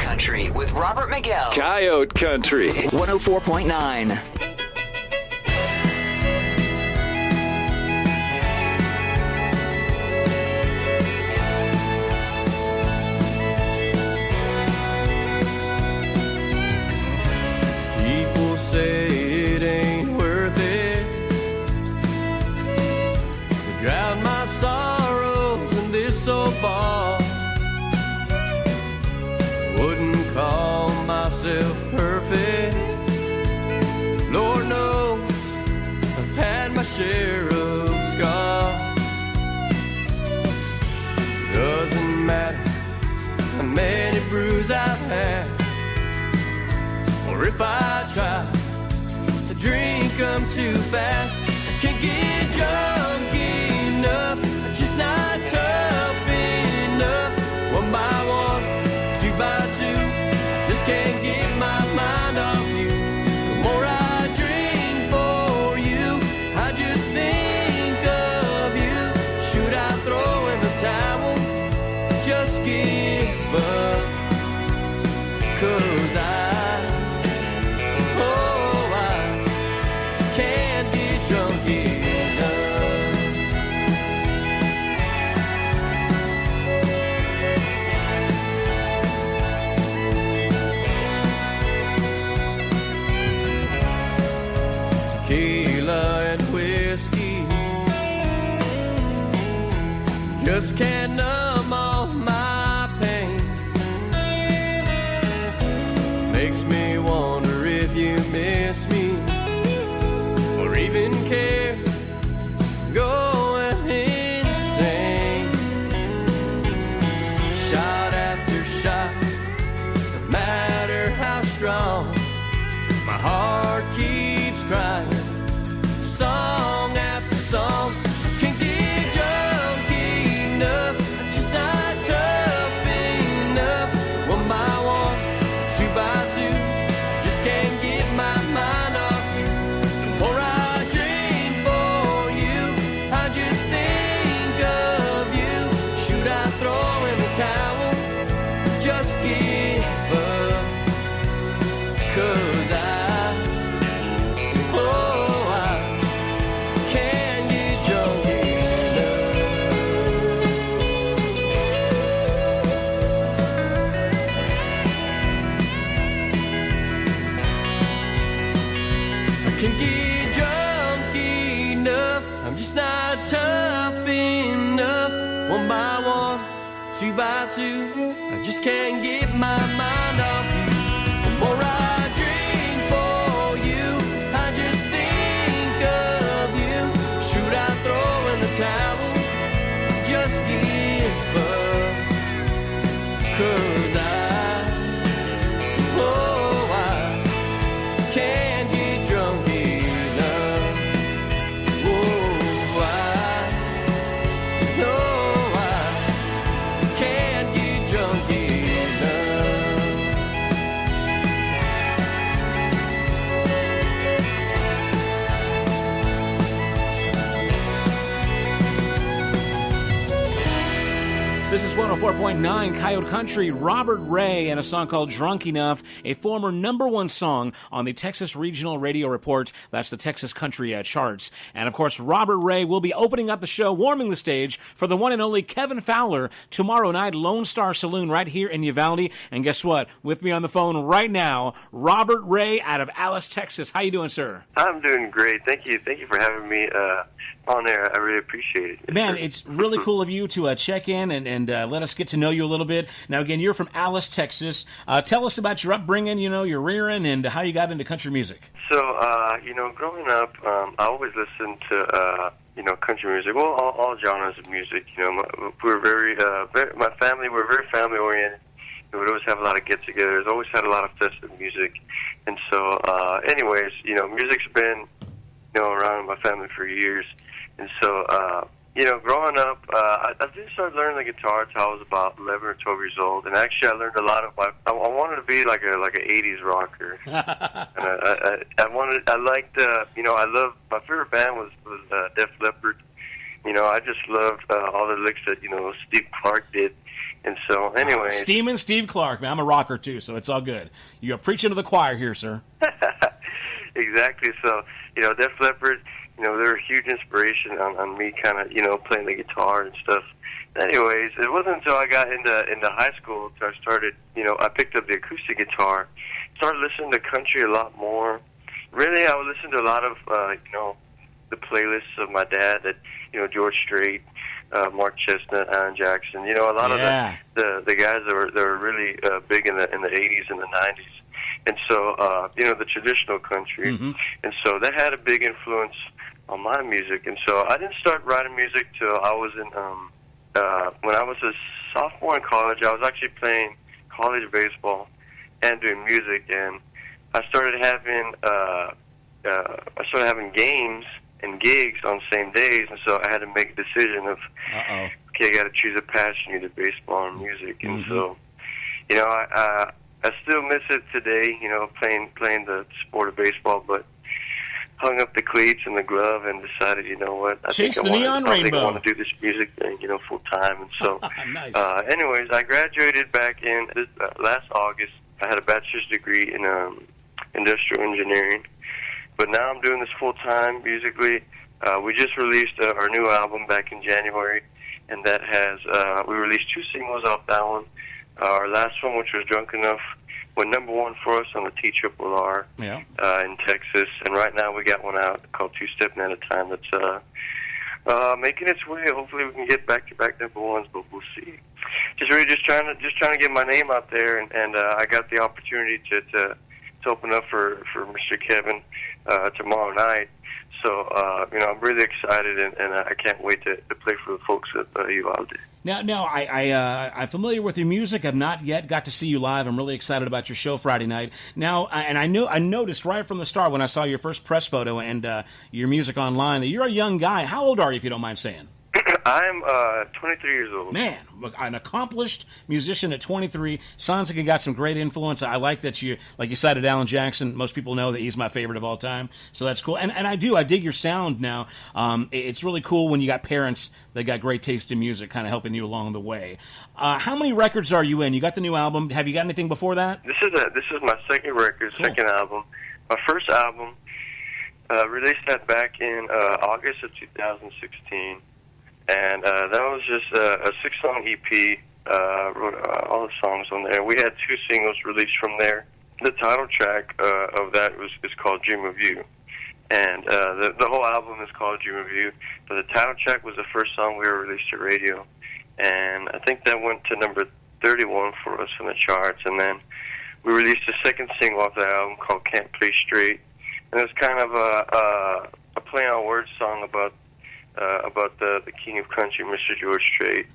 Country with Robert Miguel. Coyote Country 104.9. People say it ain't worth it to drown my sorrows in this old bar. Wouldn't call myself perfect. Lord knows I've had my share of scars. Doesn't matter how many bruises I've had, or if I try to drink them too fast. I can't get drunk enough, I'm just not tough enough. One by one, two by two, just can't get my mind off you. The more I drink for you, I just think of you. Should I throw in the towel, just give up? 'Cause I can't get drunk enough. Tequila and whiskey just can't numb all my pain. Makes me wonder if you miss me, or even care, going insane. Shot after shot, no matter how strong, my heart keeps crying, song after song. Can't get drunk enough, just not tough enough. One by one, two by two, just can't get my mind off you. The more I drink for you, I just think of you. Should I throw in the towel, just give up? 'Cause I can't get drunk enough. I can't get drunk enough, I'm just not tough enough. One by one, two by two, I just can't get my mind off you. The more I drink for you, I just think of you. Should I throw in the towel, just give up? 'Cause I can't get drunk enough. Oh, I can't get drunk enough. This is 104.9 Coyote Country. Robert Ray and a song called Drunk Enough, a former #1 song on the Texas Regional Radio Report. That's the Texas Country charts. And of course, Robert Ray will be opening up the show, warming the stage for the one and only Kevin Fowler tomorrow night, Lone Star Saloon right here in Uvalde. And guess what? With me on the phone right now, Robert Ray out of Alice, Texas. How you doing, sir? I'm doing great. Thank you. Thank you for having me on there. I really appreciate it. Man, it's really cool of you to check in and let us get to know you a little bit. Now, again, you're from Alice, Texas. Tell us about your upbringing, your rearing, and how you got into country music. So, growing up, I always listened to, country music. Well, all genres of music. We're very, my family, we're very family-oriented. We would always have a lot of get-togethers, always had a lot of festive music. And so, music's been, around in my family for years. And so, growing up, I did start learning the guitar until I was about 11 or 12 years old. And actually, I learned a lot of I wanted to be like an 80s rocker. And I liked, my favorite band was Def Leppard. I just loved all the licks that, Steve Clark did. And so, anyway. Steamin' Steve Clark, man. I'm a rocker, too, so it's all good. You're preaching to the choir here, sir. Exactly. So, Def Leppard, they're a huge inspiration on me kind of, playing the guitar and stuff. Anyways, it wasn't until I got into high school that I started, I picked up the acoustic guitar, started listening to country a lot more. Really, I would listen to a lot of, the playlists of my dad that, George Strait, Mark Chestnut, Alan Jackson, a lot of the guys that were really big in the 80s and the 90s. And so, the traditional country. Mm-hmm. And so that had a big influence on my music. And so I didn't start writing music till I was in, when I was a sophomore in college. I was actually playing college baseball and doing music. And I started having games and gigs on the same days, and so I had to make a decision of, okay, I got to choose a passion, either baseball or music. And so, I still miss it today, playing the sport of baseball, but hung up the cleats and the glove and decided, what, I think I want to do this music thing, full time. And so, nice. Anyways, I graduated back in last August. I had a bachelor's degree in industrial engineering. But now I'm doing this full-time musically. We just released our new album back in January, and that has, we released 2 singles off that one. Our last one, which was Drunk Enough, went #1 for us on the TRRR in Texas. And right now we got one out called Two Stepping at a Time that's making its way. Hopefully we can get back-to-back #1s, but we'll see. Just trying to get my name out there, and I got the opportunity to open up for Mr. Kevin tomorrow night. So, I'm really excited, and I can't wait to play for the folks at Uvalde. Now, I'm familiar with your music. I've not yet got to see you live. I'm really excited about your show Friday night. Now, and I noticed right from the start when I saw your first press photo and your music online that you're a young guy. How old are you, if you don't mind saying? I'm 23 years old. Man, an accomplished musician at 23. Sounds like you got some great influence. I like that you cited Alan Jackson. Most people know that he's my favorite of all time, so that's cool. And I dig your sound now. It's really cool when you got parents that got great taste in music kind of helping you along the way. How many records are you in? You got the new album. Have you got anything before that? This is my second record, cool. Second album. My first album, released that back in August of 2016. And that was just a 6-song EP. Wrote all the songs on there. We had 2 singles released from there. The title track of that is called Dream of You. And the whole album is called Dream of You. But the title track was the first song we ever released to radio. And I think that went to number 31 for us in the charts. And then we released a second single off that album called Can't Play Straight. And it was kind of a play on words song about the king of country, Mr. George Strait.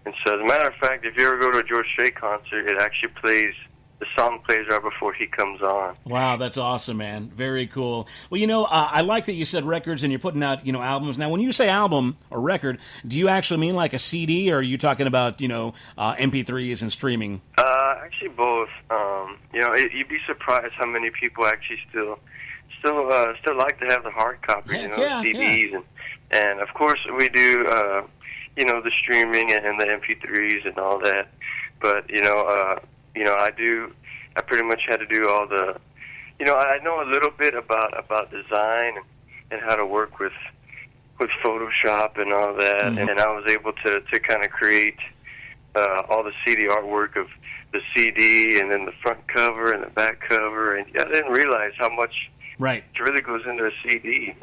And so, as a matter of fact, if you ever go to a George Strait concert, it actually the song plays right before he comes on. Wow, that's awesome, man. Very cool. Well, I like that you said records and you're putting out, albums. Now, when you say album or record, do you actually mean like a CD, or are you talking about, MP3s and streaming? Actually, both. You'd be surprised how many people actually still like to have the hard copy, CDs. Yeah. And of course, we do, the streaming and the MP3s and all that. But, I pretty much had to do all the, I know a little bit about design and how to work with Photoshop and all that. Mm-hmm. And I was able to kind of create all the CD artwork of the CD and then the front cover and the back cover. And I didn't realize how much really goes into a CD,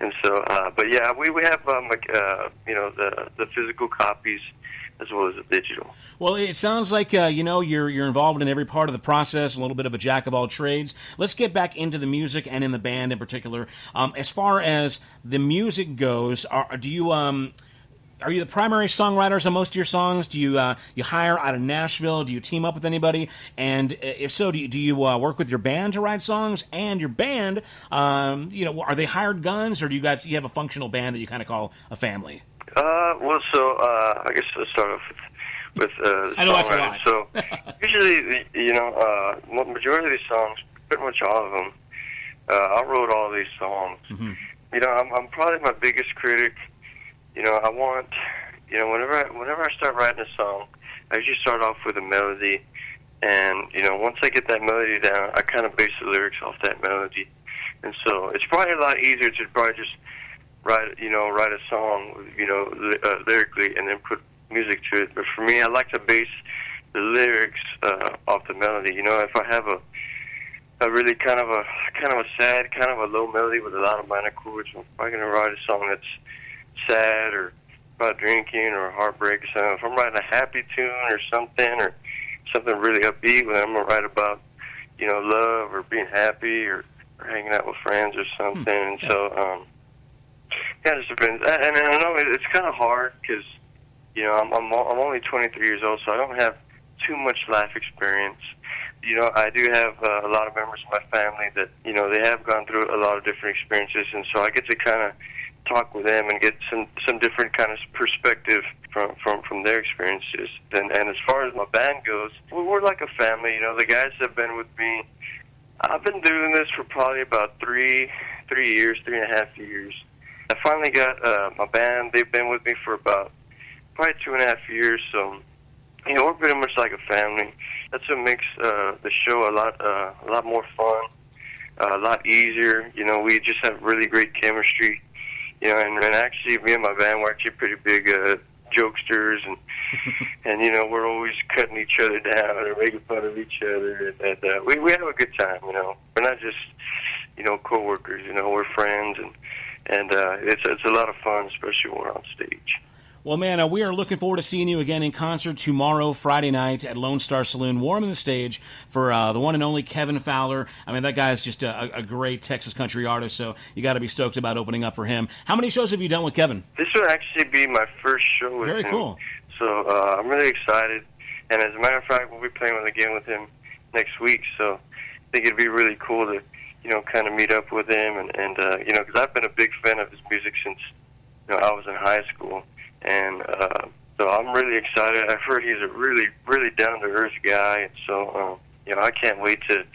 And so, but yeah, we have the physical copies as well as the digital. Well, it sounds like you're involved in every part of the process, a little bit of a jack of all trades. Let's get back into the music and in the band in particular. As far as the music goes, are you the primary songwriters on most of your songs? Do you hire out of Nashville? Do you team up with anybody? And if so, do you work with your band to write songs? And your band, are they hired guns, or do you have a functional band that you kind of call a family? I guess let's start off with I know that's a lot. So usually, majority of these songs, pretty much all of them, I wrote all these songs. Mm-hmm. I'm probably my biggest critic I want, whenever I start writing a song, I usually start off with a melody, and once I get that melody down, I kind of base the lyrics off that melody, and so it's probably a lot easier to probably just write a song, lyrically, and then put music to it. But for me, I like to base the lyrics off the melody. If I have a really kind of a sad, kind of a low melody with a lot of minor chords, I'm probably going to write a song that's sad or about drinking or heartbreak or something. If I'm writing a happy tune or something really upbeat, then I'm going to write about, love or being happy or hanging out with friends or something. And so, it just depends. And I know it's kind of hard because, I'm only 23 years old, so I don't have too much life experience. I do have a lot of members of my family that, they have gone through a lot of different experiences, and so I get to kind of talk with them and get some different kind of perspective from their experiences. And as far as my band goes, we're like a family. The guys that have been with me, I've been doing this for probably about 3.5 years. I finally got my band. They've been with me for about probably 2.5 years, so we're pretty much like a family. That's what makes the show a lot more fun, a lot easier. We just have really great chemistry. And actually, me and my band, we're actually pretty big jokesters, and we're always cutting each other down or making fun of each other, and we have a good time. We're not just coworkers. We're friends, and it's a lot of fun, especially when we're on stage. Well, man, we are looking forward to seeing you again in concert tomorrow, Friday night at Lone Star Saloon, warming the stage for the one and only Kevin Fowler. I mean, that guy is just a great Texas country artist, so you got to be stoked about opening up for him. How many shows have you done with Kevin? This will actually be my first show with him. Very cool. So I'm really excited, and as a matter of fact, we'll be playing again with him next week, so I think it'd be really cool to, kind of meet up with him, and because I've been a big fan of his music since, I was in high school. And so I'm really excited. I've heard he's a really, really down-to-earth guy. And so, I can't wait to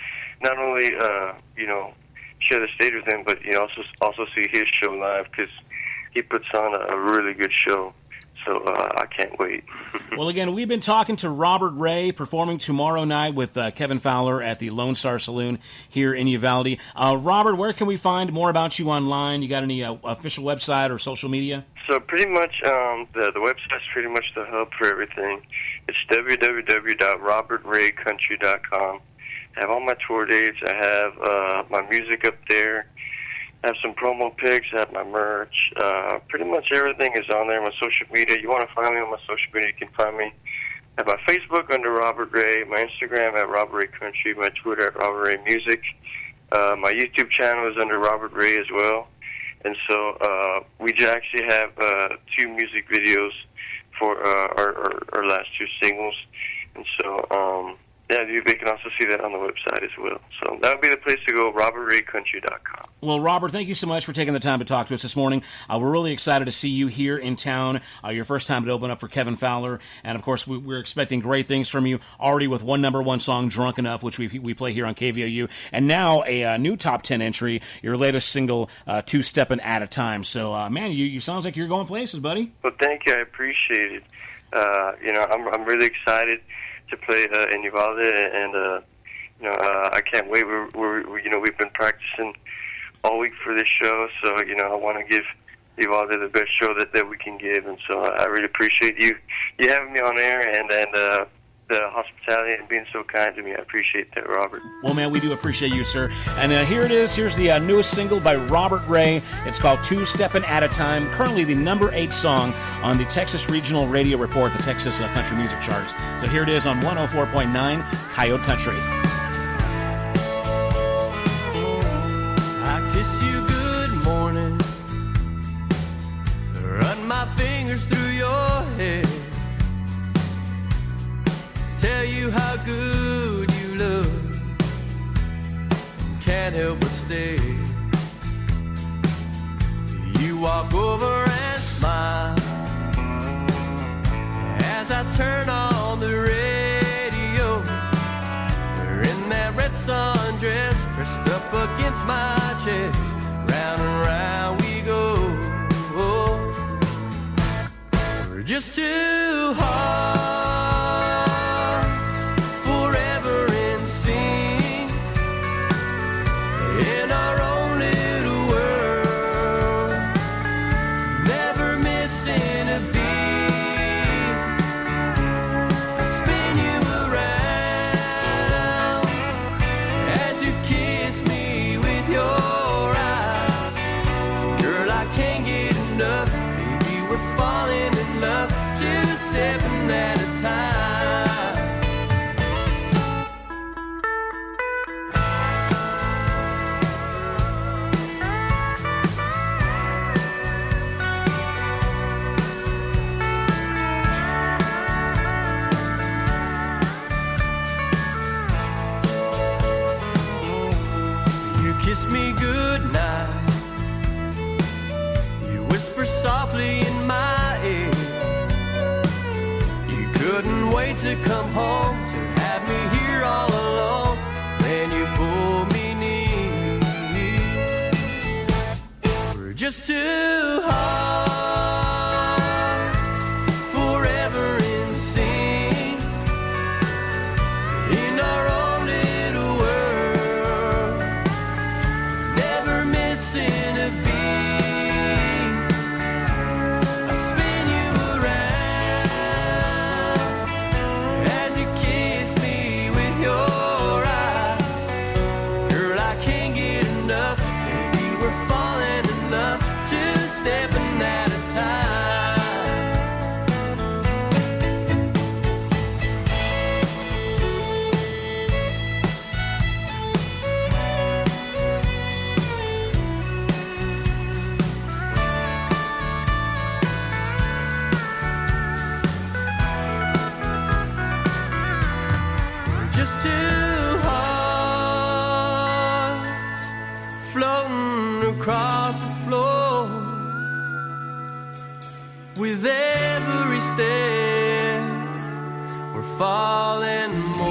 not only, share the stage with him, but, also see his show live because he puts on a really good show. So I can't wait. Well, again, we've been talking to Robert Ray, performing tomorrow night with Kevin Fowler at the Lone Star Saloon here in Uvalde. Robert, where can we find more about you online? You got any official website or social media? So pretty much the website's pretty much the hub for everything. It's www.robertraycountry.com. I have all my tour dates. I have my music up there. I have some promo pics. I have my merch. Pretty much everything is on there. My social media. You want to find me on my social media, you can find me at my Facebook under Robert Ray, my Instagram at Robert Ray Country, my Twitter at Robert Ray Music. My YouTube channel is under Robert Ray as well. And so we actually have 2 music videos for our last 2 singles. And so, they can also see that on the website as well. So that would be the place to go, robertraycountry.com. Well, Robert, thank you so much for taking the time to talk to us this morning. We're really excited to see you here in town. Your first time to open up for Kevin Fowler. And, of course, we're expecting great things from you, already with one #1 song, Drunk Enough, which we play here on KVOU. And now a new top 10 entry, your latest single, Two Steppin' at a Time. So, man, you sounds like you're going places, buddy. Well, thank you. I appreciate it. I'm really excited to play in Uvalde, and I can't wait. We've been practicing all week for this show, so I want to give Uvalde the best show that we can give, and so I really appreciate you having me on air and the hospitality and being so kind to me. I appreciate that, Robert. Well, man, we do appreciate you, sir. And here it is. Here's the newest single by Robert Ray. It's called Two Steppin' at a Time, currently the #8 song on the Texas Regional Radio Report, the Texas Country Music Charts. So here it is on 104.9 Coyote Country. I kiss you good morning, run my fingers through your hair, tell you how good you look, can't help but stare. You walk over and smile as I turn on the radio. We're in that red sundress pressed up against my chest, round and round we go. just two hearts, forever in sync, in our own little world, never missing a beat. I spin you around as you kiss me with your eyes. Girl, I can't get enough. Baby, we're falling in love, two stepping at a time. You kiss me goodnight, you whisper softly in my ear. You couldn't wait to come home, to have me here all alone. Then you pull me near. We're just two hearts, forever in sync, in our own little world, never missing a beat. I spin you around as you kiss me with your eyes. Girl, I can't get enough. Baby, we're falling in love, two stepping at a time. Just two hearts floating across the floor. With every step, we're falling more.